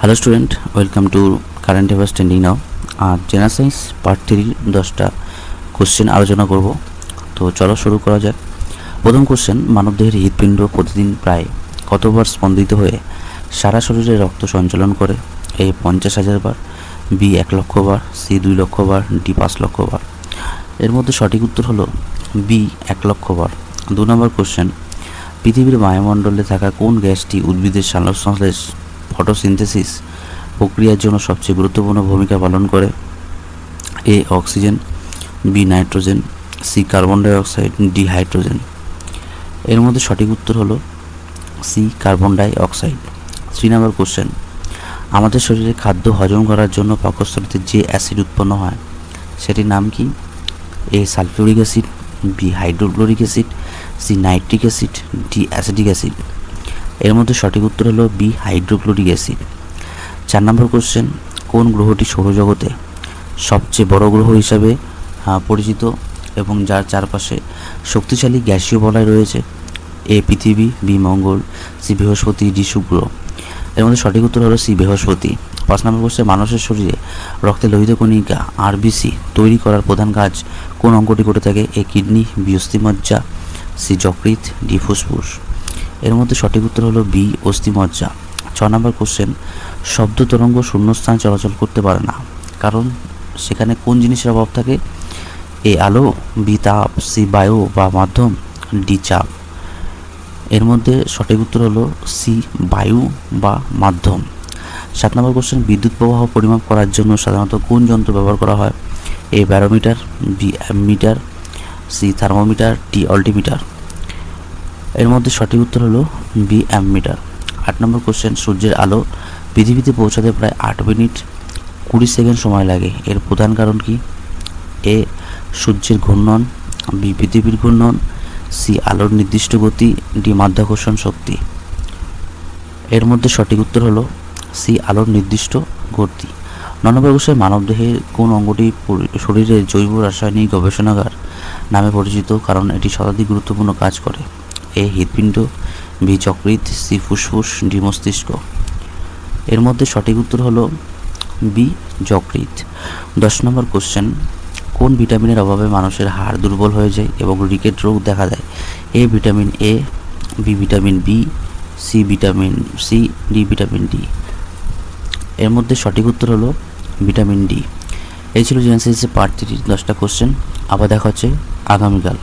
Hello student, welcome to current affairs trending now. আর general science part 3 10টা question আলোচনা করব। তো চলো শুরু করা যাক। প্রথম কোশ্চেন, মানবদেহের হৃৎপিণ্ড প্রতিদিন প্রায় কতবার স্পন্দিত হয়ে সারা শরীরে রক্ত সঞ্চালন করে? এ 50,000 বার, বি 1 লক্ষ বার, সি 2 লক্ষ বার, ডি 5 লক্ষ বার। এর মধ্যে সঠিক উত্তর হলো বি 1 লক্ষ বার। 2 নম্বর কোশ্চেন, পৃথিবীর বায়ুমণ্ডলে থাকা কোন গ্যাসটি উদ্ভিদের সালোকসংশ্লেষ ফটোসিনথেসিস প্রক্রিয়ার জন্য সবচেয়ে গুরুত্বপূর্ণ ভূমিকা পালন করে? A oxygen, B nitrogen, C carbon dioxide, D hydrogen. এর মধ্যে সঠিক উত্তর হলো C carbon dioxide. 3 number question, আমাদের শরীরে খাদ্য হজম করার জন্য পাকস্থলীতে যে অ্যাসিড উৎপন্ন হয় সেটির নাম কি? A sulphuric acid, B hydrochloric acid, C nitric acid, D acetic acid. এর মধ্যে সঠিক উত্তর হলো B hydrochloric acid. 4 number question, কোন গ্রহটি সৌরজগতে সবচেয়ে বড় গ্রহ হিসাবে পরিচিত এবং যার চারপাশে শক্তিশালী গ্যাসীয় বলয় রয়েছে? এ পৃথিবী, বি মঙ্গল, সি বৃহস্পতি, ডি শুক্র। এর মধ্যে সঠিক উত্তর হলো সি বৃহস্পতি। 5 নম্বর কোশ্চেন, মানুষের শরীরে রক্তে লোহিত কণিকা আরবিসি তৈরি করার প্রধান কাজ কোন অঙ্গটি করে থাকে? এ কিডনি, বি অস্থিমজ্জা, সি যকৃৎ, ডি ফুসফুস। এর মধ্যে সঠিক উত্তর হলো বি অস্থিমজ্জা। 6 নম্বর কোশ্চেন, শব্দ তরঙ্গ শূন্যস্থানে চলাচল করতে পারে না, কারণ সেখানে কোন জিনিসের অভাব থাকে? এ আলো, বি তাপ, সি বায়ু বা মাধ্যম, ডি চাপ। এর মধ্যে সঠিক উত্তর হলো সি বায়ু বা মাধ্যম। 7 নম্বর কোশ্চেন, বিদ্যুৎ প্রবাহ পরিমাপ করার জন্য সাধারণত কোন যন্ত্র ব্যবহার করা হয়? A barometer, B ammeter, C thermometer, D altimeter. এর মধ্যে সঠিক উত্তর হলো বি অ্যামমিটার। 8 নম্বর কোশ্চেন, সূর্যের আলো পৃথিবীতে পৌঁছাতে প্রায় 8 মিনিট 20 সেকেন্ড সময় লাগে, এর প্রধান কারণ কি? এ সূর্যের ঘূর্ণন, বি পৃথিবীর ঘূর্ণন, সি আলোর নির্দিষ্ট গতি, ডি মাধ্যাকর্ষণ শক্তি। এর মধ্যে সঠিক উত্তর হলো সি আলোর নির্দিষ্ট গতি। 9 নম্বর কোশ্চেন, মানবদেহের কোন অঙ্গটি শরীরের জৈব রাসায়নিক গবেষণাগার নামে পরিচিত, কারণ এটি শতাধিক গুরুত্বপূর্ণ কাজ করে? এ হৃৎপিণ্ড, বি যকৃৎ, সি ফুসফুস, ডি মস্তিষ্ক। এর মধ্যে সঠিক উত্তর হলো বি যকৃৎ। 10 নম্বর কোশ্চেন, কোন ভিটামিনের অভাবে মানুষের হাড় দুর্বল হয়ে যায় এবং রিকেট রোগ দেখা দেয়? A vitamin A, B vitamin B, C vitamin C, D vitamin D. এর মধ্যে সঠিক উত্তর হলো ভিটামিন ডি। এই ছিল জেনারেল সায়েন্সের পার্ট 3 10টা কোশ্চেন। আবার দেখা হচ্ছে আগামীকাল।